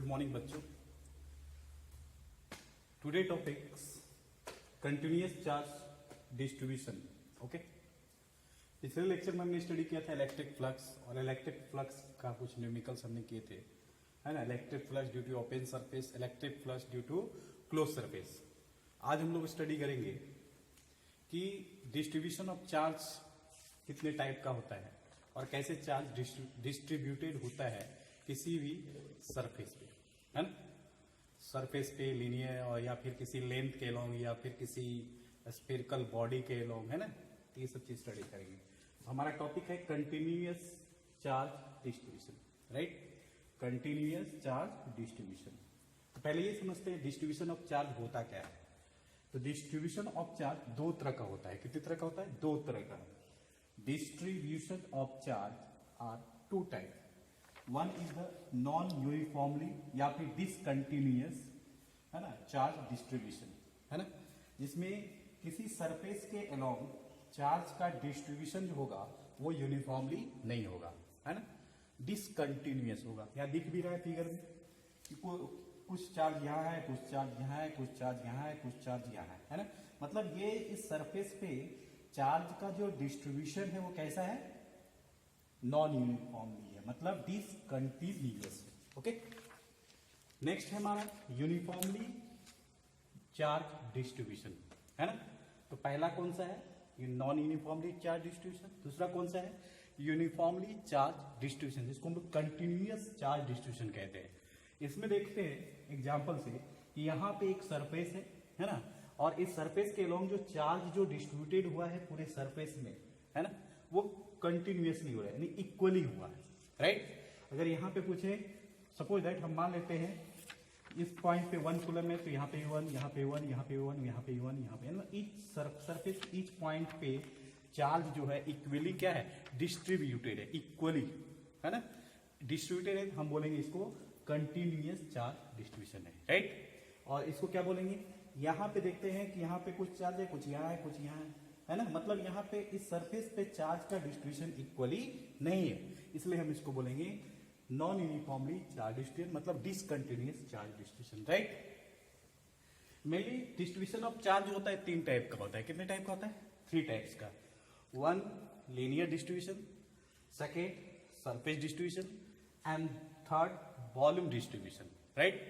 Morning बच्चों। Today topics continuous charge distribution. Okay, पिछले lecture में हमने स्टडी किया था इलेक्ट्रिक फ्लक्स, और इलेक्ट्रिक फ्लक्स का कुछ न्यूमेरिकल्स हमने किए थे, है ना। Electric flux due to open surface, electric flux due to close surface. आज हम लोग स्टडी करेंगे कि डिस्ट्रीब्यूशन ऑफ चार्ज कितने टाइप का होता है और कैसे चार्ज डिस्ट्रीब्यूटेड होता है किसी भी सरफेस पे, है ना। सरफेस पे लीनियर और या फिर किसी लेंथ के लॉन्ग या फिर किसी स्फेरिकल बॉडी के लॉन्ग, है ना। ये सब चीज स्टडी करेंगे। हमारा टॉपिक है continuous charge distribution, right. Continuous charge distribution. तो पहले ये समझते हैं डिस्ट्रीब्यूशन ऑफ चार्ज होता क्या है। तो डिस्ट्रीब्यूशन ऑफ चार्ज दो तरह का होता है। कितने तरह का होता है? दो तरह का। Distribution of charge are two type. One is the non uniformly या फिर डिसकंटिन्यूअस, है ना, चार्ज डिस्ट्रीब्यूशन, है ना, जिसमें किसी सरफेस के अलोंग चार्ज का डिस्ट्रीब्यूशन जो होगा वो यूनिफॉर्मली नहीं होगा, है ना, डिसकंटिन्यूअस होगा। यहाँ दिख भी रहा है फिगर में कि कुछ चार्ज यहाँ है, कुछ चार्ज यहाँ है, कुछ चार्ज यहाँ है, कुछ चार्ज यहाँ है ना। मतलब ये इस सरफेस पे चार्ज का जो डिस्ट्रीब्यूशन है वो कैसा है? नॉन यूनिफॉर्मली है, मतलब डिसकंटिन्यूअस। ओके, नेक्स्ट है हमारा यूनिफॉर्मली चार्ज डिस्ट्रीब्यूशन, है ना। तो पहला कौन सा है? ये नॉन यूनिफॉर्मली चार्ज डिस्ट्रीब्यूशन। दूसरा कौन सा है? यूनिफॉर्मली चार्ज डिस्ट्रीब्यूशन, जिसको हम लोग कंटिन्यूअस चार्ज डिस्ट्रीब्यूशन कहते हैं। इसमें देखते हैं एग्जांपल से कि यहाँ पे एक सरफेस है ना, और इस सरफेस के अलोंग जो चार्ज जो डिस्ट्रीब्यूटेड हुआ है पूरे सरफेस में, है ना, वो कंटिन्यूअसली हो रहा है, यानी इक्वली हुआ है, राइट। अगर यहाँ पे पूछे, सपोज दैट हम मान लेते हैं इस पॉइंट पे 1 कूलम है, तो यहाँ पे 1, यहाँ पे 1, यहाँ पे 1, यहाँ पे 1, यहाँ पे, ईच सरफेस ईच पॉइंट पे चार्ज जो है इक्वली क्या है? डिस्ट्रीब्यूटेड है, इक्वली, है ना, डिस्ट्रीब्यूटेड है। हम बोलेंगे इसको कंटिन्यूअस चार्ज डिस्ट्रीब्यूशन है, राइट। और इसको क्या बोलेंगे? यहाँ पे देखते हैं कि यहाँ पे कुछ चार्ज है, कुछ यहाँ है, कुछ यहाँ है ना। मतलब यहाँ पे इस सरफेस पे चार्ज का डिस्ट्रीब्यूशन इक्वली नहीं है, इसलिए हम इसको बोलेंगे नॉन यूनिफॉर्मली चार्ज डिस्ट्रीब्यूशन, मतलब discontinuous charge distribution, right. Mainly distribution of charge होता है 3 टाइप का होता है। कितने टाइप का होता है? 3 टाइप्स का। 1 linear distribution, second surface distribution, and third volume distribution, right.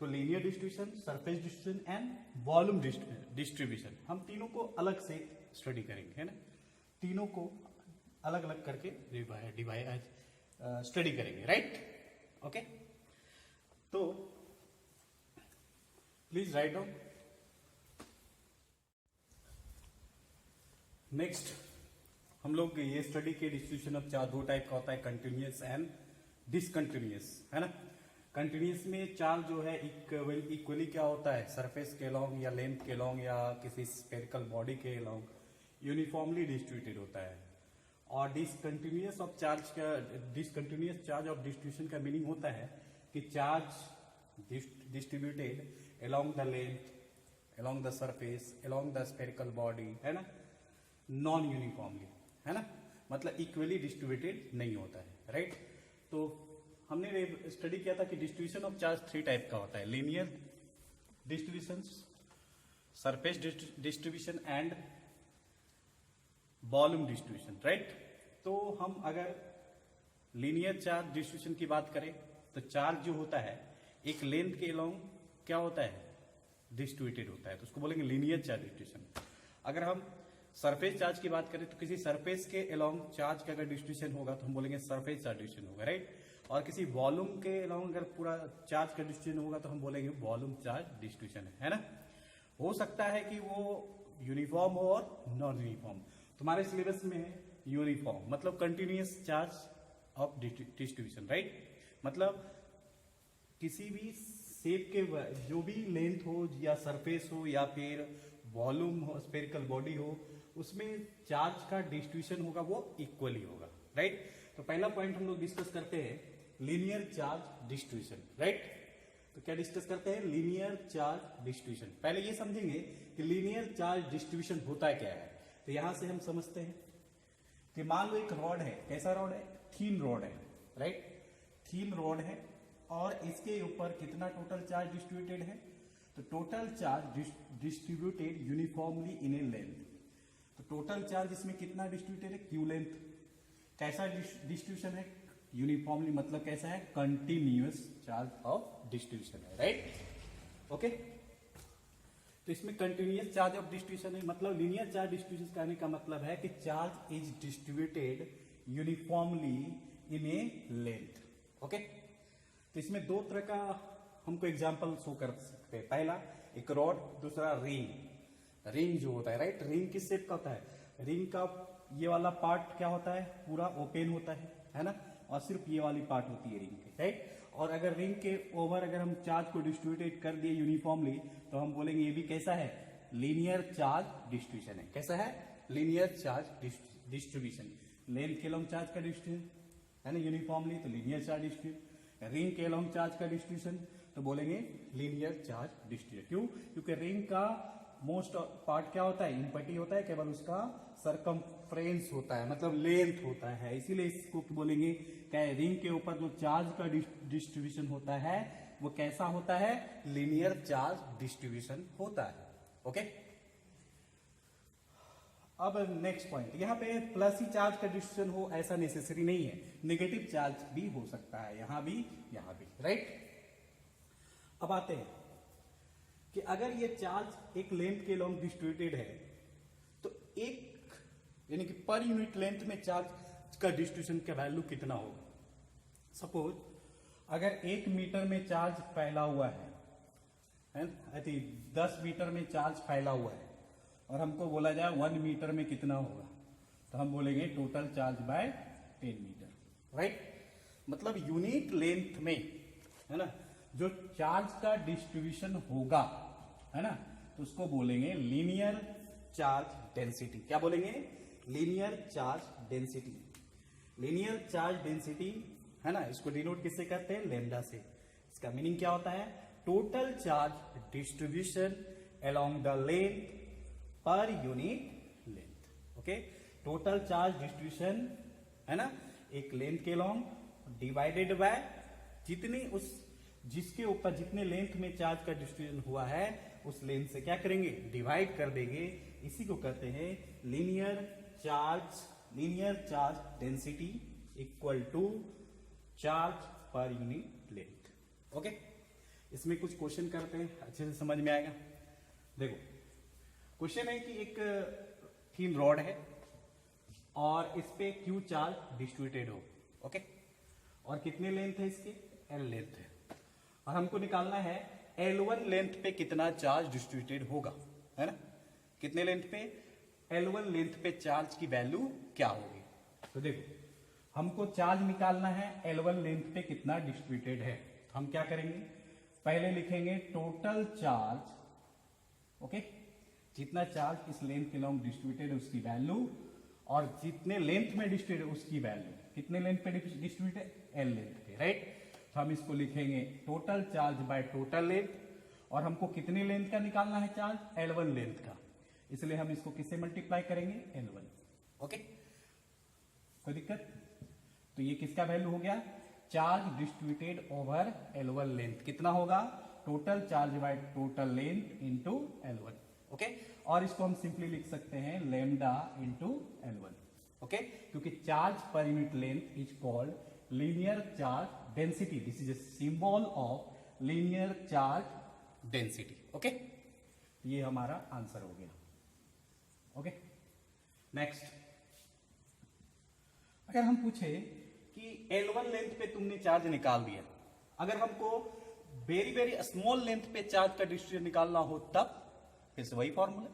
तो linear distribution, surface distribution and volume distribution, हम तीनों को अलग से स्टडी करेंगे, है ना। तीनों को अलग अलग करके डिवाइड स्टडी करेंगे, राइट। ओके, तो प्लीज राइट डाउन। नेक्स्ट हम लोग ये स्टडी के डिस्ट्रीब्यूशन ऑफ चार्ज 2 टाइप का होता है, कंटिन्यूअस एंड डिसकंटिन्यूअस, है ना। कंटिन्यूअस में चार्ज जो है इक्वली क्या होता है? सरफेस के लॉन्ग या लेंथ के लॉन्ग या किसी स्फेरिकल बॉडी के लॉन्ग यूनिफॉर्मली डिस्ट्रीब्यूटेड होता है। और डिसकंटिन्यूअस ऑफ चार्ज का, डिसकंटिन्यूअस चार्ज ऑफ डिस्ट्रीब्यूशन का मीनिंग होता है कि charge distributed along the length, along the surface, along the spherical body, है ना, नॉन यूनिफॉर्मली, है ना, मतलब इक्वली डिस्ट्रीब्यूटेड नहीं होता है, राइट। तो हमने स्टडी किया था कि डिस्ट्रीब्यूशन ऑफ चार्ज 3 टाइप का होता है, linear distribution, surface distribution and volume distribution, right. तो हम अगर लीनियर चार्ज डिस्ट्रीब्यूशन की बात करें तो चार्ज जो होता है एक लेंथ के अलोंग क्या होता है? डिस्ट्रीब्यूटेड होता है, तो उसको बोलेंगे लीनियर चार्ज डिस्ट्रीब्यूशन। अगर हम सरफेस चार्ज की बात करें तो किसी सरफेस के अलोंग चार्ज का अगर डिस्ट्रीब्यूशन होगा तो हम बोलेंगे सरफेस चार्ज डिस्ट्रीब्यूशन होगा, राइट। और किसी वॉल्यूम के अलोंग अगर पूरा चार्ज का डिस्ट्रीब्यूशन होगा तो हम बोलेंगे वॉल्यूम चार्ज डिस्ट्रीब्यूशन है ना। हो सकता है कि वो यूनिफॉर्म हो और नॉन यूनिफॉर्म। तुम्हारे सिलेबस में है यूनिफॉर्म, मतलब continuous charge of distribution, right. मतलब किसी भी शेप के जो भी लेंथ हो या सरफेस हो या फिर वॉल्यूम हो, स्फेरिकल बॉडी हो, उसमें चार्ज का डिस्ट्रीब्यूशन होगा वो इक्वली होगा, राइट। तो पहला पॉइंट हम लोग डिस्कस करते हैं लीनियर चार्ज डिस्ट्रीब्यूशन, राइट। तो क्या डिस्कस करते हैं? Linear charge distribution. पहले ये समझेंगे कि लीनियर चार्ज डिस्ट्रीब्यूशन होता क्या है। तो यहां से हम समझते हैं कि मान लो एक रॉड है, कैसा रॉड है? थीन रॉड है, राइट। थीन रॉड है और इसके ऊपर कितना टोटल चार्ज डिस्ट्रीब्यूटेड है, तो टोटल चार्ज डिस्ट्रीब्यूटेड यूनिफॉर्मली इन ए लेंथ। तो टोटल चार्ज इसमें कितना डिस्ट्रीब्यूटेड है, क्यू लेंथ। कैसा डिस्ट्रीब्यूशन है, यूनिफॉर्मली मतलब कैसा है, कंटिन्यूअस चार्ज ऑफ डिस्ट्रीब्यूशन है, राइट। ओके, तो इसमें कंटिन्यूअस चार्ज ऑफ डिस्ट्रीब्यूशन है, मतलब लीनियर चार्ज डिस्ट्रीब्यूशन कहने का मतलब है कि charge is distributed uniformly in A length. Okay, तो इसमें दो तरह का हमको एग्जांपल शो कर सकते हैं। पहला एक रॉड, दूसरा रिंग। रिंग जो होता है, राइट, रिंग किस शेप का होता है, रिंग का ये वाला पार्ट क्या होता है, पूरा ओपन होता है ना, और सिर्फ ये वाली पार्ट होती है रिंग की, राइट। और अगर रिंग के ओवर अगर हम चार्ज को डिस्ट्रीब्यूटेड कर दिए यूनिफॉर्मली, तो हम बोलेंगे ये भी कैसा है, लीनियर चार्ज डिस्ट्रीब्यूशन है। कैसा है, लीनियर चार्ज डिस्ट्रीब्यूशन। लेंथ के लॉन्ग चार्ज का डिस्ट्रीब्यूशन है ना यूनिफॉर्मली, तो लीनियर चार्ज डिस्ट्रीब्यूशन। रिंग के लॉन्ग चार्ज का डिस्ट्रीब्यूशन तो बोलेंगे लीनियर चार्ज डिस्ट्रीब्यूशन। क्यों, क्योंकि रिंग का मोस्ट पार्ट क्या होता है, इम्पटी होता है, केवल उसका सरकमफ्रेंस होता है, मतलब लेंथ होता है, इसीलिए इसको बोलेंगे क्या, रिंग के ऊपर जो चार्ज का डिस्ट्रीब्यूशन होता है वो कैसा होता है, लीनियर चार्ज डिस्ट्रीब्यूशन होता है। ओके, अब नेक्स्ट पॉइंट, यहाँ पे प्लस ही चार्ज का डिस्ट्रीब्यूशन हो ऐसा नेसेसरी नहीं है, नेगेटिव चार्ज भी हो सकता है, यहाँ भी, राइट। अब आते हैं कि अगर ये चार्ज एक लेंथ के लॉन्ग डिस्ट्रीब्यूटेड है, तो एक यानी कि पर यूनिट लेंथ में चार्ज का डिस्ट्रीब्यूशन का वैल्यू कितना होगा। सपोज अगर 1 मीटर में चार्ज फैला हुआ है, 10 मीटर में चार्ज फैला हुआ है, और हमको बोला जाए 1 मीटर में कितना होगा, तो हम बोलेंगे total charge by 10 metre, right. मतलब यूनिट लेंथ में, है ना, जो चार्ज का डिस्ट्रीब्यूशन होगा, है ना, तो उसको बोलेंगे लीनियर चार्ज डेंसिटी। क्या बोलेंगे, linear charge density. Linear charge density, है ना, इसको डिनोट किससे करते हैं, लैम्डा से। इसका मीनिंग क्या होता है, total charge distribution along the length पर unit length. Okay, total charge distribution, है ना, एक लेंथ के लॉन्ग डिवाइडेड बाय जितनी उस जिसके ऊपर जितने लेंथ में चार्ज का डिस्ट्रीब्यूशन हुआ है उस लेंथ से क्या करेंगे, डिवाइड कर देंगे। इसी को कहते हैं linear charge density equal to charge per unit length. Okay, इसमें कुछ क्वेश्चन करते हैं, अच्छे से समझ में आएगा। देखो, क्वेश्चन है कि एक थिन रॉड है और इस पे क्यू चार्ज डिस्ट्रीब्यूटेड हो, ओके, और कितने लेंथ है इसके, एल लेंथ है, और हमको निकालना है L1 लेंथ पे कितना चार्ज डिस्ट्रीब्यूटेड होगा, है ना, कितने लेंथ पे, L1 लेंथ पे चार्ज की वैल्यू क्या होगी। तो देखो, हमको चार्ज निकालना है L1 लेंथ पे कितना डिस्ट्रीब्यूटेड है, तो हम क्या करेंगे, पहले लिखेंगे टोटल चार्ज, ओके, जितना चार्ज इस लेंथ के लॉन्ग डिस्ट्रीब्यूटेड है उसकी वैल्यू, और जितने लेंथ में डिस्ट्रीब्यूटेड उसकी वैल्यू, कितने लेंथ पे डिस्ट्रीब्यूटेड, L लेंथ पे, राइट। तो हम इसको लिखेंगे total charge by total length, और हमको कितनी लेंथ का निकालना है चार्ज, L1 लेंथ का, इसलिए हम इसको किससे मल्टीप्लाई करेंगे, L1। ओके, कोई दिक्कत, तो ये किसका वैल्यू हो गया, charge distributed over L1 length, कितना होगा, total charge by total length into L1। Okay, और इसको हम सिंपली लिख सकते हैं लैम्डा इंटू L1। ओके, क्योंकि charge per unit length is called linear charge density, this is a symbol of linear charge density. Okay, ये हमारा answer हो गया। ओके, नेक्स्ट, अगर हम पूछे कि L1 लेंथ पे तुमने चार्ज निकाल दिया, अगर हमको वेरी वेरी स्मॉल लेंथ पे चार्ज का डिस्ट्रीब्यूशन निकालना हो तब, फिर से वही फॉर्मूला,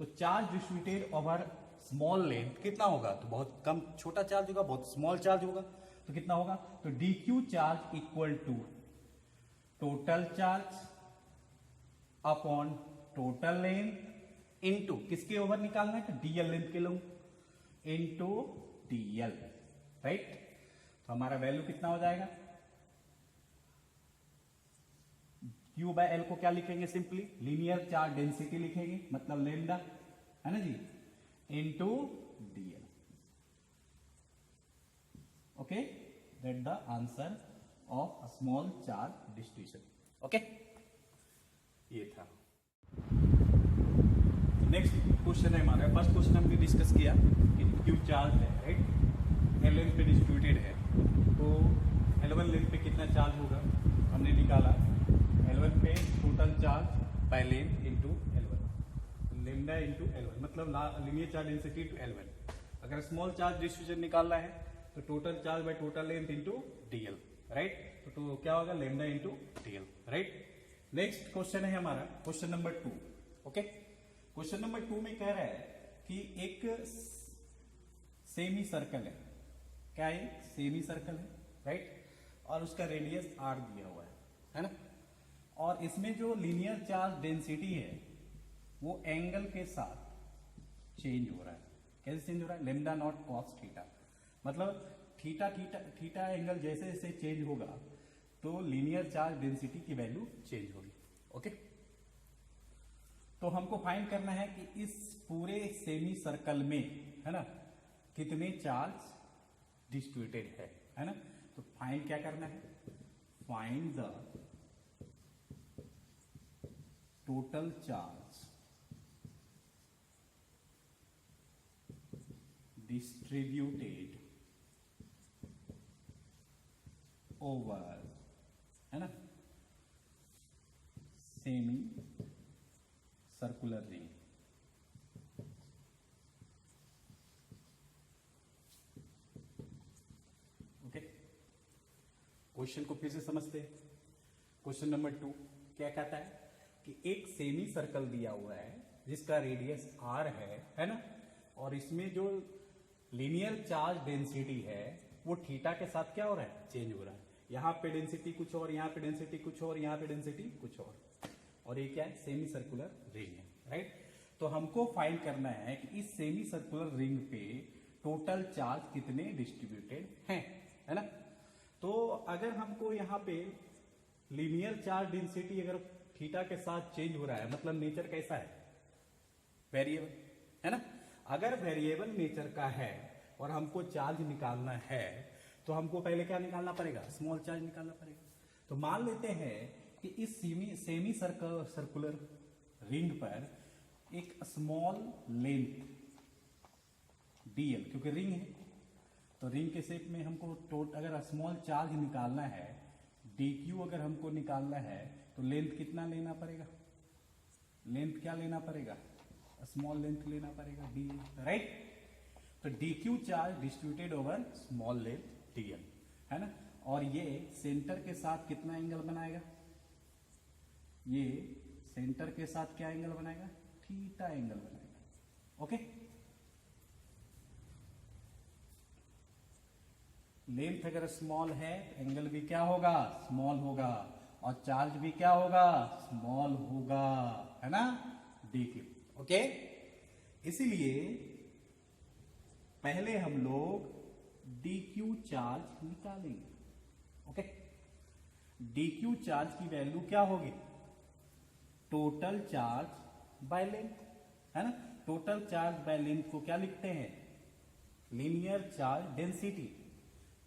तो charge distributed over small length कितना होगा, तो बहुत कम छोटा चार्ज होगा, बहुत स्मॉल चार्ज होगा, तो कितना होगा, तो dq charge equal to total charge upon total length into किसके ओवर निकालना है, तो dl लेंथ के लोग इनटू dl, राइट। तो हमारा वैल्यू कितना हो जाएगा, Q बाय L को क्या लिखेंगे, सिंपली लीनियर चार्ज डेंसिटी लिखेंगे, मतलब लेमडा, है ना जी, into dl। Okay, that the answer of a small charge distribution. Okay, ये था। नेक्स्ट क्वेश्चन है हमारा, फर्स्ट क्वेश्चन हमने डिस्कस किया कि क्यू चार्ज है, राइट, एल पे डिस्ट्रीब्यूटेड है, तो L1 लेंथ पे कितना चार्ज होगा हमने निकाला, L1 पे total charge by length into L1, lambda into L1 मतलब linear charge density to L1। अगर स्मॉल चार्ज डिस्ट्रीब्यूशन निकालना है तो total charge by total length into DL, right, तो क्या होगा lambda into DL, right. Next question है हमारा question number 2। Okay, question number 2 में कह रहा है कि एक सेमी सर्कल है, क्या है, सेमी सर्कल है, राइट, और उसका रेडियस r दिया हुआ है ना, और इसमें जो लीनियर चार्ज डेंसिटी है वो एंगल के साथ चेंज हो रहा है। कैसे चेंज हो रहा है, लेमडा नॉट कॉस थीटा, मतलब थीटा थीटा थीटा एंगल जैसे जैसे चेंज होगा तो लीनियर चार्ज डेंसिटी की वैल्यू चेंज होगी। ओके, तो हमको फाइंड करना है कि इस पूरे सेमी सर्कल में, है ना, कितने चार्ज डिस्ट्रीब्यूटेड है ना, तो फाइंड क्या करना है, find the total charge distributed over, है ना, semi circular ring. Okay, question को फिर से समझते हैं। क्वेश्चन नंबर 2 क्या कहता है कि एक सेमी सर्कल दिया हुआ है जिसका रेडियस r है ना, और इसमें जो लीनियर चार्ज डेंसिटी है वो थीटा के साथ क्या हो रहा है, चेंज हो रहा है। यहाँ पे डेंसिटी कुछ और, यहाँ पे डेंसिटी कुछ और, यहाँ पे डेंसिटी कुछ और ये क्या है, सेमी सर्कुलर रिंग है, राइट। तो हमको फाइंड करना है कि इस सेमी सर्कुलर रिंग पे टोटल चार्ज कितने डिस्ट्रीब्यूटेड हैं, है ना। तो अगर हमको यहाँ पे लीनियर चार्ज डेंसिटी अगर थीटा के साथ चेंज हो रहा है, मतलब नेचर कैसा है, वेरिएबल, है ना। अगर वेरिएबल नेचर का है और हमको चार्ज निकालना है तो हमको पहले क्या निकालना पड़ेगा, स्मॉल चार्ज निकालना पड़ेगा। तो मान लेते हैं कि इस सेमी सर्कुलर रिंग पर एक स्मॉल लेंथ dl, क्योंकि रिंग है तो रिंग के शेप में हमको अगर स्मॉल चार्ज निकालना है, dq अगर हमको निकालना है तो लेंथ कितना लेना पड़ेगा, लेंथ क्या लेना पड़ेगा, स्मॉल लेंथ लेना पड़ेगा dl, राइट। तो dq charge distributed over small length dl, है ना, और ये सेंटर के साथ कितना एंगल बनाएगा, ये सेंटर के साथ क्या एंगल बनाएगा, थीटा एंगल बनाएगा। ओके, लेंथ अगर स्मॉल है एंगल भी क्या होगा, स्मॉल होगा, और चार्ज भी क्या होगा, स्मॉल होगा, है ना, dq। ओके, इसीलिए पहले हम लोग dq चार्ज निकालेंगे। ओके, dq चार्ज की वैल्यू क्या होगी, टोटल चार्ज बाय लेंथ, है ना। टोटल चार्ज बाय लेंथ को क्या लिखते हैं, लीनियर चार्ज डेंसिटी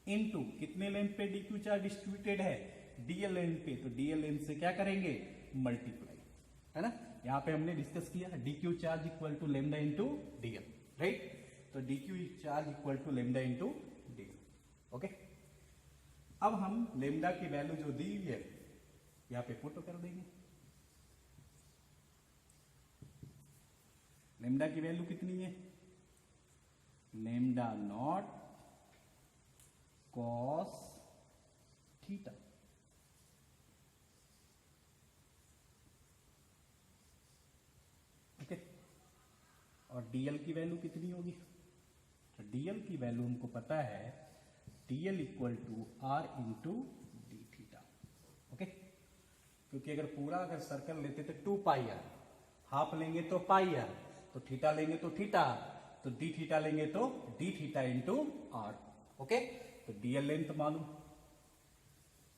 इनटू कितने लेंथ पे dq चार्ज डिस्ट्रीब्यूटेड है, dl लेंथ पे, तो dl लेंथ से क्या करेंगे, मल्टीप्लाई, है ना। यहां पे हमने डिस्कस किया dq charge equal to lambda into dl, right. तो dq charge equal to lambda into dl। Okay, अब हम लेमडा की वैल्यू जो दी है यहां पे पुट कर देंगे। लेमडा की वैल्यू कितनी है, lambda naught cos theta, okay, और dl की वैल्यू कितनी होगी, तो dl की वैल्यू हमको पता है dl equal to r into d theta. Okay, क्योंकि अगर पूरा अगर सर्कल लेते तो 2 पाई आर, हाफ लेंगे तो पाई आर, तो थीटा लेंगे तो थीटा, तो डी थीटा लेंगे तो d theta into r. Okay, तो dl लेंथ मालूम,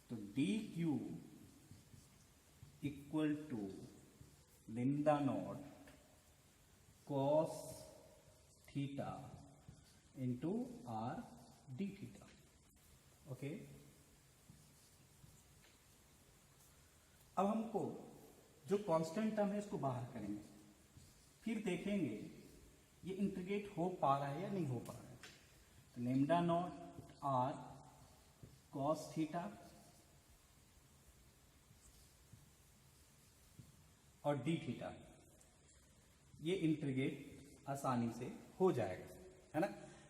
तो dq equal to lambda naught cos theta into r d theta. Okay, अब हमको जो कांस्टेंट टर्म है इसको बाहर करेंगे, फिर देखेंगे ये इंटीग्रेट हो पा रहा है या नहीं हो पा रहा है। तो lambda naught r cos theta और डी थीटा ये इंटीग्रेट आसानी से हो जाएगा, है ना।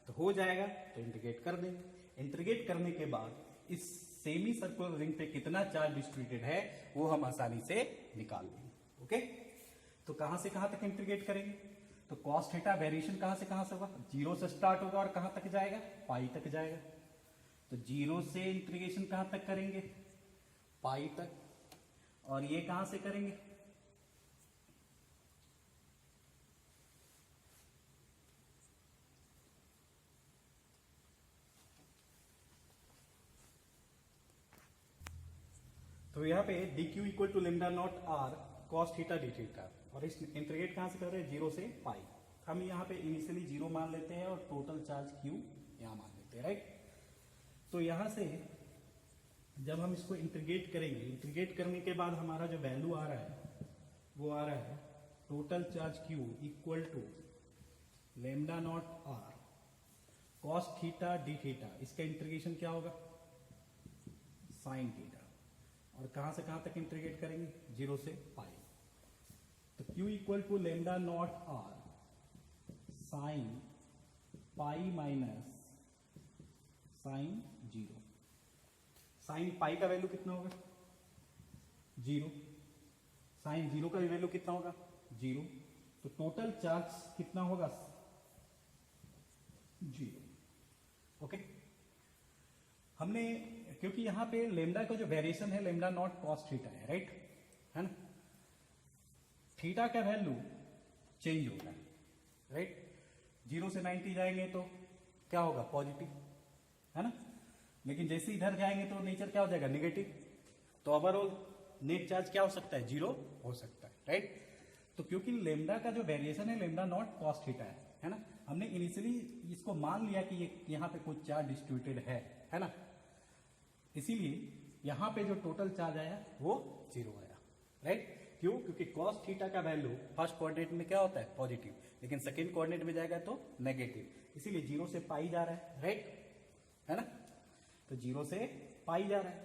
तो हो जाएगा तो इंटीग्रेट कर देंगे। इंटीग्रेट करने के बाद इस सेमी सर्कुलर रिंग पे कितना चार्ज डिस्ट्रीब्यूटेड है वो हम आसानी से निकाल लेंगे। ओके, तो कहां से कहां तक इंटीग्रेट करेंगे? तो कॉस थीटा वेरिएशन कहां से कहां से होगा? 0 से स्टार्ट होगा और कहां तक जाएगा? पाई तक जाएगा। तो 0 से इंटीग्रेशन कहां तक करेंगे? पाई तक। और ये कहां से करेंगे? तो यहाँ पे d q equal to lambda naught r cos theta d theta, और इस इंटीग्रेट कहां से कर रहे हैं? 0 से पाई। हम यहाँ पे इनिशियली 0 मान लेते हैं और टोटल चार्ज क्यू यहाँ मान लेते हैं, राइट। तो यहां से जब हम इसको इंटीग्रेट करेंगे, इंटीग्रेट करने के बाद हमारा जो वैल्यू आ रहा है वो आ रहा है total charge q equal to lambda naught r cos theta d theta. इसका इंटीग्रेशन क्या होगा? Sine theta. और कहां से कहां तक इंटीग्रेट करेंगे? 0 से पाई। तो Q equal to lambda naught r sine pi minus sine 0। Sine pi का वैल्यू कितना होगा? 0। साइन 0 का वैल्यू कितना होगा? 0। तो टोटल चार्ज कितना होगा? 0। ओके, हमने क्योंकि यहां पे लेमडा का जो वेरिएशन है लेमडा नॉट कॉस थीटा है, राइट, है ना। थीटा का वैल्यू चेंज होगा, राइट। 0 से 90 जाएंगे तो क्या होगा? पॉजिटिव, है ना। लेकिन जैसे इधर जाएंगे तो नेचर क्या हो जाएगा? नेगेटिव। तो ओवरऑल नेट चार्ज क्या हो सकता है? 0 हो सकता है, राइट। तो क्योंकि लेमडा का जो वेरिएशन है लेमडा नॉट कॉस थीटा है ना, हमने इनिशियली इसको मान लिया कि ये यहाँ पे कुछ चार्ज डिस्ट्रीब्यूटेड है ना। इसीलिए यहां पे जो टोटल चार्ज आया वो 0 आया, राइट। क्यों? क्योंकि cos थीटा का वैल्यू फर्स्ट कोऑर्डिनेट में क्या होता है? पॉजिटिव, लेकिन सेकंड कोऑर्डिनेट में जाएगा तो नेगेटिव। इसीलिए 0 से पाई जा रहा है, राइट, है ना। तो 0 से पाई जा रहा है,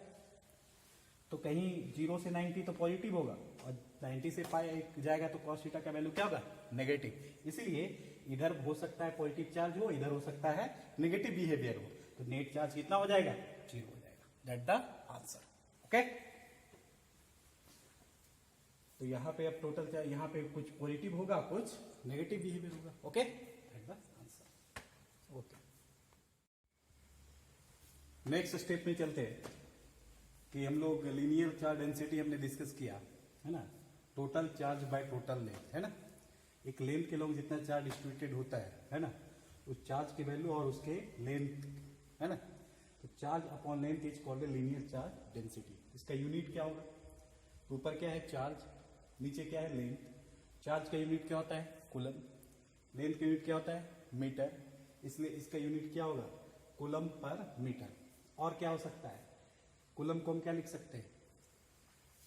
तो कहीं 0 से 90 तो पॉजिटिव होगा और 90 से पाई जाएगा तो cos थीटा का वैल्यू क्या होगा? नेगेटिव। इसीलिए इधर हो सकता है पॉजिटिव चार्ज हो, इधर हो सकता है नेगेटिव बिहेवियर हो। तो नेट चार्ज कितना हो जाएगा? 0 हो जाएगा। That the answer. ओके, तो यहां पे अब टोटल क्या? यहां पे कुछ पॉजिटिव होगा, कुछ नेगेटिव बिहेवियर होगा। Okay, that the answer. Okay, next step में चलते हैं कि हम लोग लीनियर चार्ज डेंसिटी हमने डिस्कस किया, है ना। Total charge by total length, है ना। एक लेंथ के लोग जितना चार्ज डिस्ट्रीब्यूटेड होता है ना, उस चार्ज की वैल्यू और उसके लेंथ, है ना। तो charge upon length is called linear charge density. इसका यूनिट क्या होगा? तो ऊपर क्या है? चार्ज, नीचे क्या है? लेंथ। चार्ज का यूनिट क्या होता है? कूलम। लेंथ का यूनिट क्या होता है? मीटर। इसलिए इसका यूनिट क्या होगा? Coulomb per metre. और क्या हो सकता है? कूलम को हम क्या लिख सकते हैं?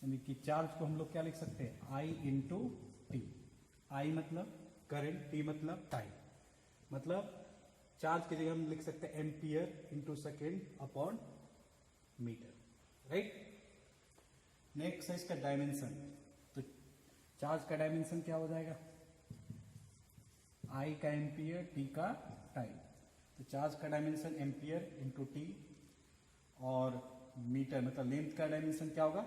यानी कि चार्ज को हम लोग क्या लिख सकते हैं? I into T. आई मतलब करंट, टी मतलब टाइम। मतलब चार्ज की जगह हम लिख सकते हैं ampere into second upon metre, right. Next है इसका डायमेंशन। तो चार्ज का डायमेंशन क्या हो जाएगा? आई का एम्पियर, टी का टाइम। तो चार्ज का डायमेंशन एम्पियर इंटू टी, और मीटर मतलब लेंथ का डायमेंशन क्या होगा?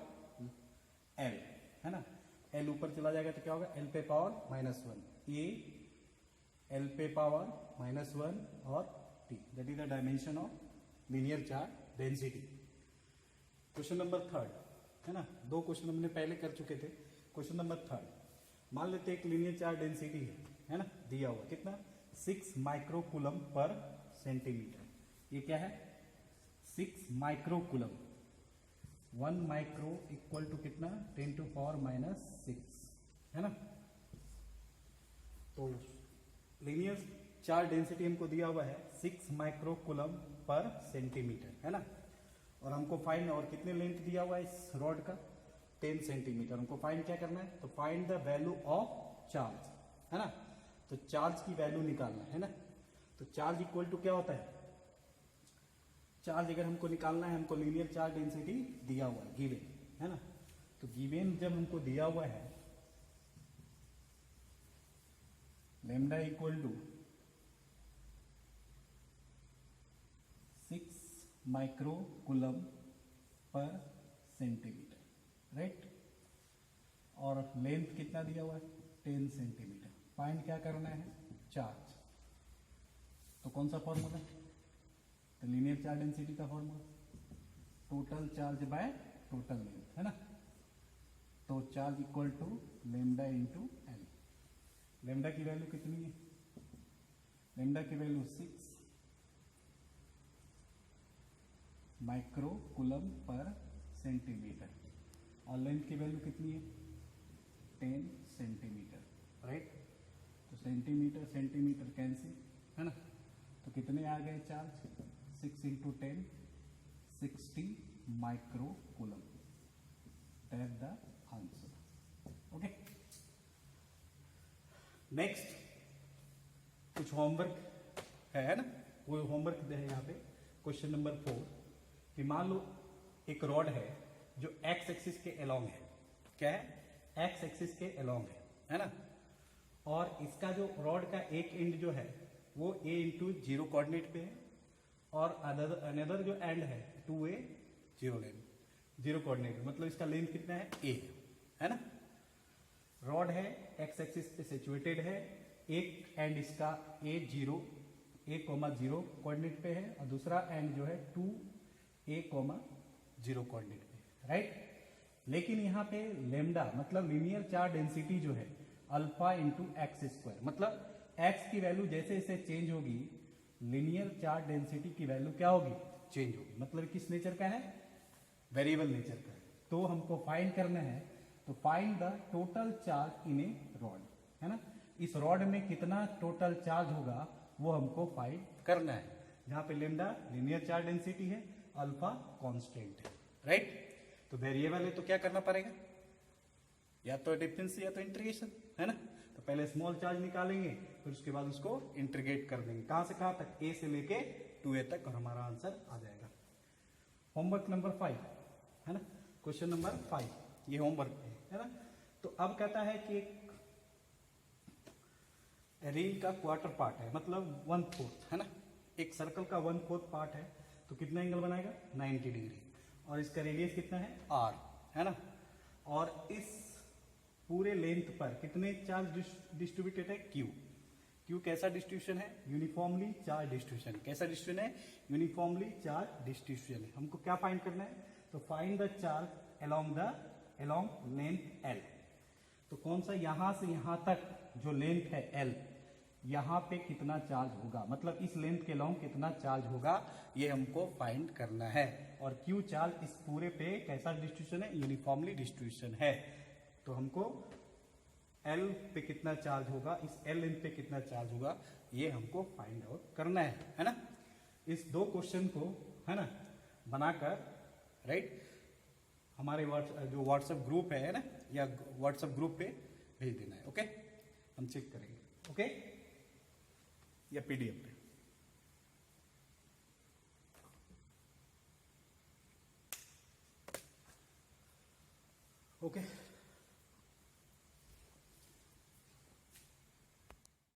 एल, है ना। एल ऊपर चला जाएगा तो क्या होगा? एल पे पावर -1, ए एल पे पावर -1 और T. That is the dimension of linear charge density. Question number 3, है ना। 2 क्वेश्चन हमने पहले कर चुके थे। क्वेश्चन नंबर 3, मान लेते हैं एक लीनियर चार्ज डेंसिटी है ना, दिया हुआ कितना? 6 माइक्रो कूलम पर सेंटीमीटर। ये क्या है? 6 micro coulomb. 1 micro equal to कितना? 10⁻⁻6, है ना। तो लीनियर चार्ज डेंसिटी हमको दिया हुआ है 6 माइक्रो कूलम पर सेंटीमीटर, है ना। और हमको फाइंड, और कितने लेंथ दिया हुआ है इस रॉड का? 10 सेंटीमीटर। हमको फाइंड क्या करना है, तो find the value of charge, है ना। तो चार्ज की वैल्यू निकालना है ना। तो चार्ज इक्वल टू क्या होता है, चार्ज अगर हमको निकालना है, हमको लीनियर चार्ज डेंसिटी दिया हुआ है, गिवन, है ना। तो गिवन जब हमको दिया हुआ है lambda equal to 6 micro coulomb per centimetre, right. और लेंथ कितना दिया हुआ है, 10 सेंटीमीटर। फाइंड क्या करना है, चार्ज। तो कौन सा फॉर्मूला, तो लीनियर चार्ज डेंसिटी का formula, total charge by total length, है ना। तो charge equal to lambda into l. Lambda की वैल्यू कितनी है, लेमडा की value 6 micro coulomb per centimetre, और लेंथ की वैल्यू कितनी है, 10 सेंटीमीटर, राइट। तो सेंटीमीटर सेंटीमीटर कैंसिल, है ना। तो कितने आ गए charge, 6 into 10 60 micro coulomb, that the answer. Okay, next कुछ होमवर्क है ना। वो होमवर्क है यहाँ पे क्वेश्चन नंबर 4 कि मान लो एक रॉड है जो एक्स एक्सिस के अलोंग है, क्या है, एक्स एक्सिस के अलोंग है ना। और इसका जो रॉड का एक एंड जो है वो a इंटू 0 कोऑर्डिनेट पे है, और अनदर जो एंड है 2a 0 कोऑर्डिनेट, मतलब इसका लेंथ कितना है, a है ना। रॉड है एक्स एक्सिस पे सिचुएटेड है, एक एंड इसका a 0 कोऑर्डिनेट पे है, और दूसरा एंड जो है 2a 0 कोऑर्डिनेट पे, राइट। लेकिन यहाँ पे लेमडा मतलब लीनियर चार्ज डेंसिटी जो है अल्फा इंटू एक्स स्क्वायर, मतलब एक्स की वैल्यू जैसे जैसे चेंज होगी लीनियर चार्ज डेंसिटी की वैल्यू क्या होगी, चेंज होगी। मतलब किस नेचर का है, वेरिएबल नेचर का है। तो हमको फाइंड करना है, तो find the total charge in A rod, है ना। इस रॉड में कितना टोटल चार्ज होगा वो हमको फाइंड करना है, जहां पे लेमडा लीनियर चार्ज डेंसिटी है, अल्फा कांस्टेंट है, राइट। तो वेरिएबल है तो क्या करना पड़ेगा, या तो डिफरेंस या तो इंटीग्रेशन, है ना। तो पहले स्मॉल चार्ज निकालेंगे, फिर उसके बाद उसको इंटीग्रेट कर देंगे, कहां से कहां तक, a से लेके 2a तक, और हमारा आंसर आ जाएगा। होमवर्क नंबर 5 है ना, क्वेश्चन नंबर 5 ये होमवर्क है ना। तो अब कहता है कि एक रिंग का क्वार्टर पार्ट है, मतलब 1/4, है ना। एक सर्कल का 1/4 पार्ट है, तो कितना एंगल बनाएगा, 90 डिग्री, और इसका रेडियस कितना है, r, है ना। और इस पूरे लेंथ पर कितने चार्ज डिस्ट्रीब्यूटेड है, क्यू कैसा डिस्ट्रीब्यूशन है, यूनिफॉर्मली चार्ज डिस्ट्रीब्यूशन। कैसा डिस्ट्रीब्यूशन है, यूनिफॉर्मली चार्ज डिस्ट्रीब्यूशन है। हमको क्या फाइंड करना है, तो find the charge along length L. तो कौन सा, यहां से यहां तक जो लेंथ है एल, यहां पे कितना चार्ज होगा, मतलब इस लेंथ के अलोंग कितना चार्ज होगा, ये हमको फाइंड करना है। और क्यू चार्ज इस पूरे पे कैसा डिस्ट्रीब्यूशन है, यूनिफॉर्मली डिस्ट्रीब्यूशन है। तो हमको एल पे कितना चार्ज होगा, इस एल लेंथ पे कितना चार्ज होगा, ये हमको फाइंड आउट करना है ना। इस 2 क्वेश्चन को, है ना, बनाकर, राइट, हमारे जो व्हाट्सएप ग्रुप है ना, या व्हाट्सएप ग्रुप पे भेज देना है। ओके, हम चेक करेंगे, ओके, या पीडीएफ पे। ओके